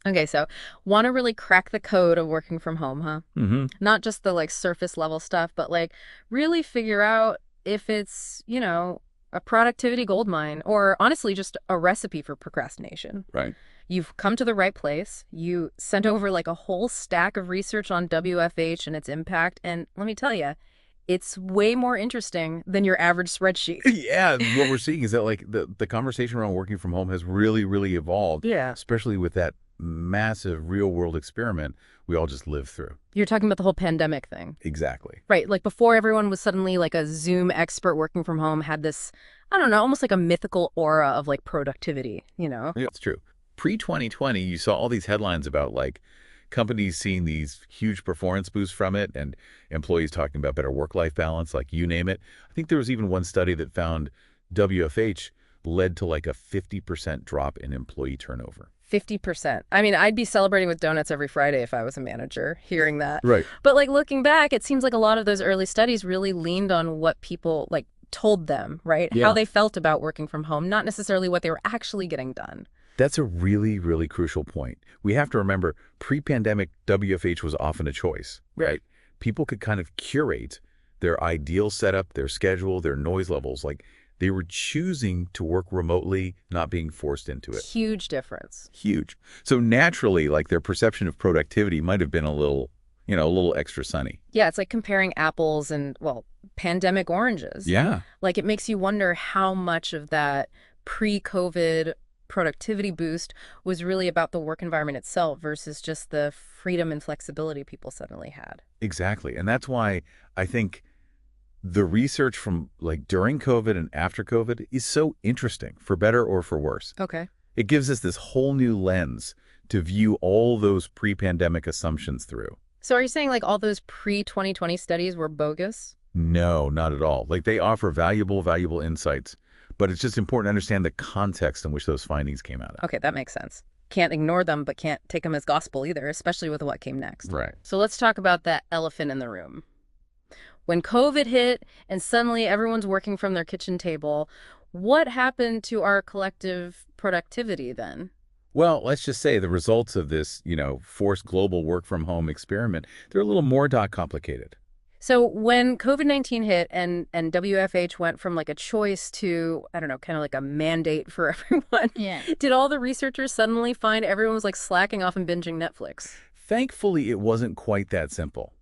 Okay, so want to really crack the code of working from home, huh? Hmm. Not just the like surface level stuff, but like really figure out if it's, a productivity gold mine or honestly just a recipe for procrastination. Right. You've come to the right place. You sent over like a whole stack of research on WFH and its impact. And let me tell you, it's way more interesting than your average spreadsheet. Yeah, what we're seeing is that like the conversation around working from home has really, really evolved, Yeah. especially with that massive real world experiment we all just lived through. You're talking about the whole pandemic thing. Exactly. Right. Like before everyone was suddenly like a Zoom expert working from home had this, I don't know, almost like a mythical aura of like productivity, you know? Yeah, it's true. Pre-2020, you saw all these headlines about like companies seeing these huge performance boosts from it and employees talking about better work-life balance, like you name it. I think there was even one study that found WFH led to like a 50% drop in employee turnover. 50%. I mean, I'd be celebrating with donuts every Friday if I was a manager hearing that. Right. But like looking back, it seems like a lot of those early studies really leaned on what people like told them, right? How Yeah. they felt about working from home, not necessarily what they were actually getting done. That's a really, really crucial point. We have to remember pre-pandemic WFH was often a choice, right? People could kind of curate their ideal setup, their schedule, their noise levels. Like they were choosing to work remotely, not being forced into it. Huge difference. Huge. So naturally, like their perception of productivity might have been a little extra sunny. Yeah, it's like comparing apples and, well, pandemic oranges. Yeah, Like it makes you wonder how much of that pre-COVID productivity boost was really about the work environment itself versus just the freedom and flexibility people suddenly had. exactly. And that's why I think the research from like during COVID and after COVID is so interesting, for better or for worse. Okay. It gives us this whole new lens to view all those pre-pandemic assumptions through. So are you saying like all those pre-2020 studies were bogus? No, not at all. Like they offer valuable insights, but it's just important to understand the context in which those findings came out of. Okay, that makes sense. Can't ignore them, but can't take them as gospel either, especially with what came next. Right. So let's talk about that elephant in the room. When COVID hit and suddenly everyone's working from their kitchen table, what happened to our collective productivity then? Well, let's just say the results of this, forced global work from home experiment, they're a little more complicated. So when COVID-19 hit and WFH went from like a choice to, I don't know, kind of like a mandate for everyone, Yeah. did all the researchers suddenly find everyone was like slacking off and binging Netflix? Thankfully, it wasn't quite that simple.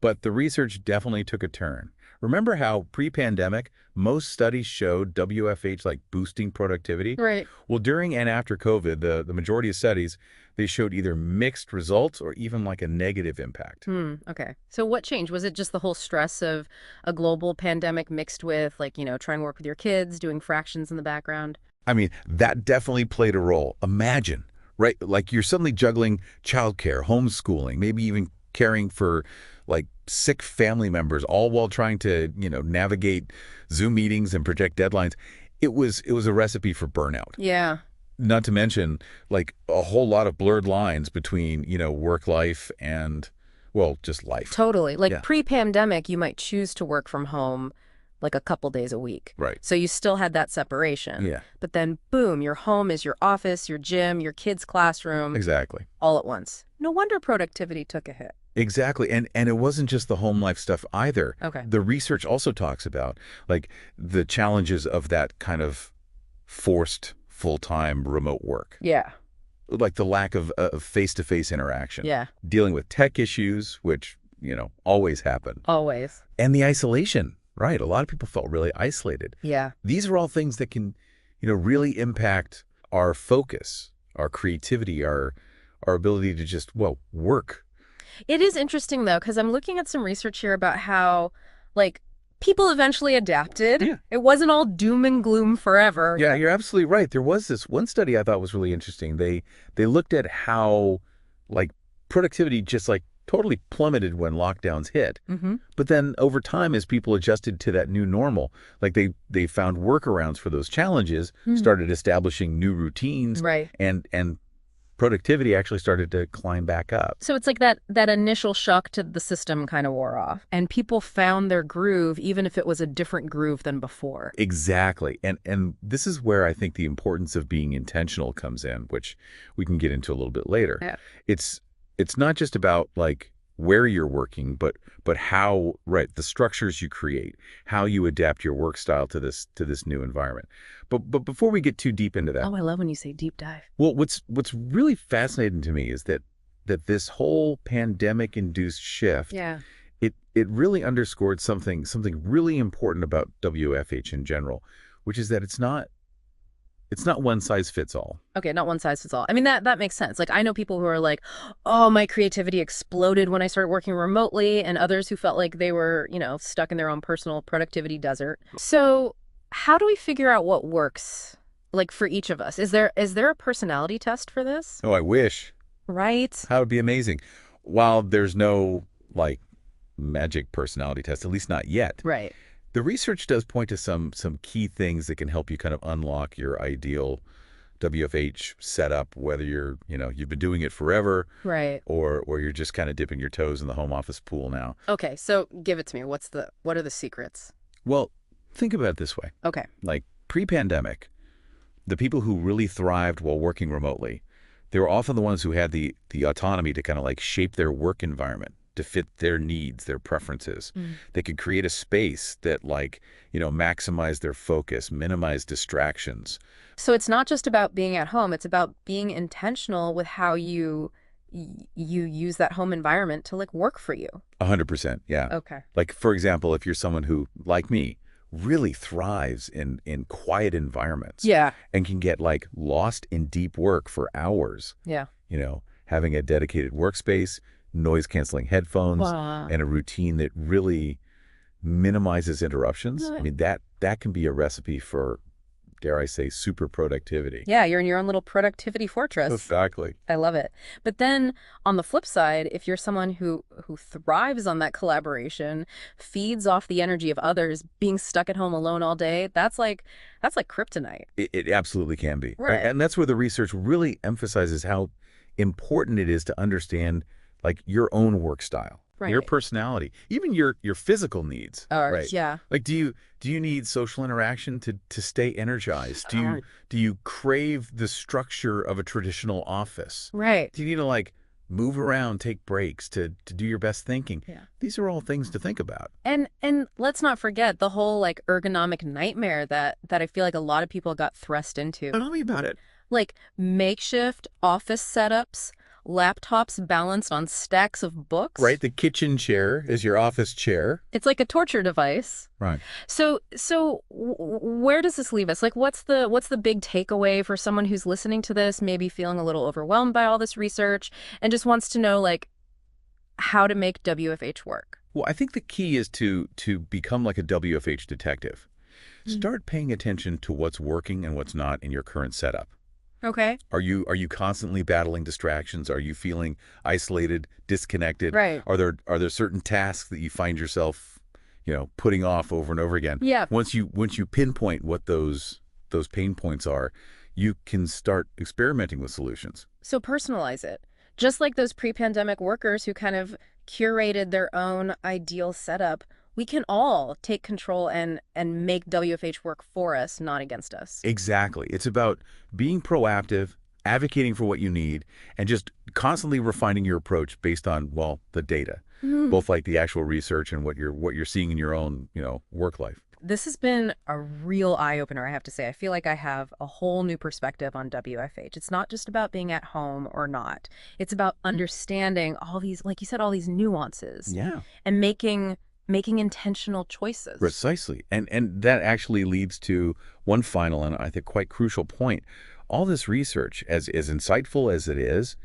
But the research definitely took a turn. Remember how pre-pandemic, most studies showed WFH like boosting productivity? Right. Well, during and after COVID, the majority of studies, they showed either mixed results or even like a negative impact. Okay. So what changed? Was it just the whole stress of a global pandemic mixed with like, trying to work with your kids, doing fractions in the background? I mean, that definitely played a role. Imagine, right? Like you're suddenly juggling childcare, homeschooling, maybe even caring for like sick family members, all while trying to, navigate Zoom meetings and project deadlines. It was a recipe for burnout. Yeah, Not to mention like a whole lot of blurred lines between, work life and, well, just life. totally. Like Yeah, pre-pandemic, you might choose to work from home like a couple days a week. right. So you still had that separation. Yeah, But then boom, your home is your office, your gym, your kid's classroom, exactly. all at once. No wonder productivity took a hit. Exactly. And it wasn't just the home life stuff either. Okay. The research also talks about like the challenges of that kind of forced full-time remote work, Yeah. like the lack of face-to-face interaction, Yeah. dealing with tech issues, which, always happen, Always. and the isolation, right? A lot of people felt really isolated. Yeah. These are all things that can, really impact our focus, our creativity, our ability to just, well, work. It is interesting though, because I'm looking at some research here about how, like, people eventually adapted. Yeah. It wasn't all doom and gloom forever. Yeah, you're absolutely right. There was this one study I thought was really interesting. They looked at how like productivity just like totally plummeted when lockdowns hit. Mm-hmm. But then over time as people adjusted to that new normal, like they found workarounds for those challenges, started establishing new routines Right. and productivity actually started to climb back up. So it's like that initial shock to the system kind of wore off, and people found their groove, even if it was a different groove than before. Exactly. And this is where I think the importance of being intentional comes in, which we can get into a little bit later. Yeah. It's not just about like where you're working, but how, right, the structures you create, how you adapt your work style to this new environment. But before we get too deep into that, Oh, I love when you say deep dive. well, what's really fascinating to me is that this whole pandemic-induced shift, Yeah. it really underscored something really important about WFH in general, which is that it's not one size fits all. Okay, not one size fits all. I mean, that makes sense. Like, I know people who are like, oh, my creativity exploded when I started working remotely, and others who felt like they were, stuck in their own personal productivity desert. So how do we figure out what works, like, for each of us? Is there a personality test for this? Oh, I wish. Right? That would be amazing. While there's no like magic personality test, at least not yet, Right. the research does point to some key things that can help you kind of unlock your ideal WFH setup, whether you've been doing it forever Right. or you're just kind of dipping your toes in the home office pool now. Okay, so give it to me. What are the secrets? Well, think about it this way. Okay. Like pre-pandemic, the people who really thrived while working remotely, they were often the ones who had the autonomy to kind of like shape their work environment to fit their needs, their preferences. They could create a space that maximize their focus, minimize distractions. So it's not just about being at home, it's about being intentional with how you use that home environment to like work for you. 100%, yeah. Okay. Like, for example, if you're someone who, like me, really thrives in quiet environments Yeah. and can get like lost in deep work for hours, Yeah. having a dedicated workspace, noise canceling headphones, Wow. and a routine that really minimizes interruptions. I mean, that can be a recipe for, dare I say, super productivity. Yeah, you're in your own little productivity fortress. Exactly. I love it. But then on the flip side, if you're someone who thrives on that collaboration, feeds off the energy of others, being stuck at home alone all day, that's like kryptonite. It absolutely can be. Right. And that's where the research really emphasizes how important it is to understand like your own work style, your Right. personality, even your physical needs. Right. Yeah. Like, do you need social interaction to stay energized? Do you crave the structure of a traditional office? Right. Do you need to like move around, take breaks to do your best thinking? Yeah. These are all things to think about. And let's not forget the whole like ergonomic nightmare that I feel like a lot of people got thrust into. Tell me about it. Like makeshift office setups, laptops balanced on stacks of books. Right, the kitchen chair is your office chair. It's like a torture device. Right. So where does this leave us? Like, what's the big takeaway for someone who's listening to this, maybe feeling a little overwhelmed by all this research and just wants to know, like, how to make WFH work? Well, I think the key is to become like a WFH detective. Start paying attention to what's working and what's not in your current setup. Okay. Are you constantly battling distractions? Are you feeling isolated, disconnected? Right. Are there certain tasks that you find yourself, putting off over and over again? Yeah. Once you pinpoint what those pain points are, you can start experimenting with solutions. So personalize it. Just like those pre-pandemic workers who kind of curated their own ideal setup, we can all take control and make WFH work for us, not against us. Exactly. It's about being proactive, advocating for what you need, and just constantly refining your approach based on, well, the data, both like the actual research and what you're seeing in your own, work life. This has been a real eye-opener, I have to say. I feel like I have a whole new perspective on WFH. It's not just about being at home or not. It's about understanding all these, like you said, all these nuances. Yeah. And making intentional choices. Precisely. And that actually leads to one final and I think quite crucial point. All this research, as insightful as it is,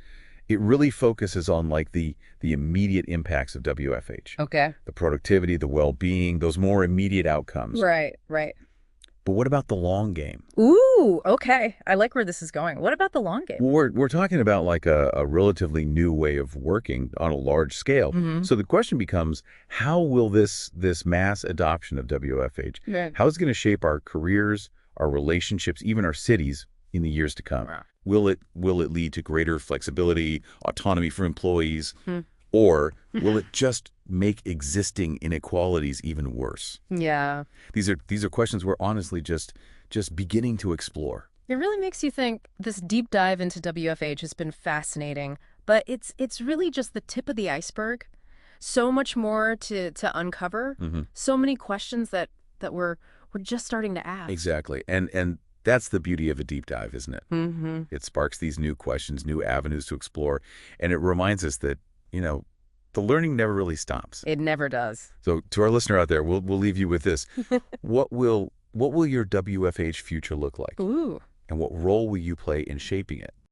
it really focuses on like the immediate impacts of WFH. Okay. The productivity, the well-being, those more immediate outcomes. Right. But what about the long game? Ooh, okay. I like where this is going. What about the long game? Well, we're talking about like a relatively new way of working on a large scale. So the question becomes, how will this mass adoption of WFH, Right. how is it going to shape our careers, our relationships, even our cities in the years to come? Wow. Will it lead to greater flexibility, autonomy for employees, Hmm. or will it just make existing inequalities even worse? Yeah. These are questions we're honestly just beginning to explore. It really makes you think. This deep dive into WFH has been fascinating, but it's really just the tip of the iceberg. So much more to uncover. Hmm. So many questions that we're just starting to ask. Exactly. And that's the beauty of a deep dive, isn't it? Mm-hmm. It sparks these new questions, new avenues to explore, and it reminds us that, the learning never really stops. It never does. So to our listener out there, we'll leave you with this. What will your WFH future look like? Ooh. And what role will you play in shaping it?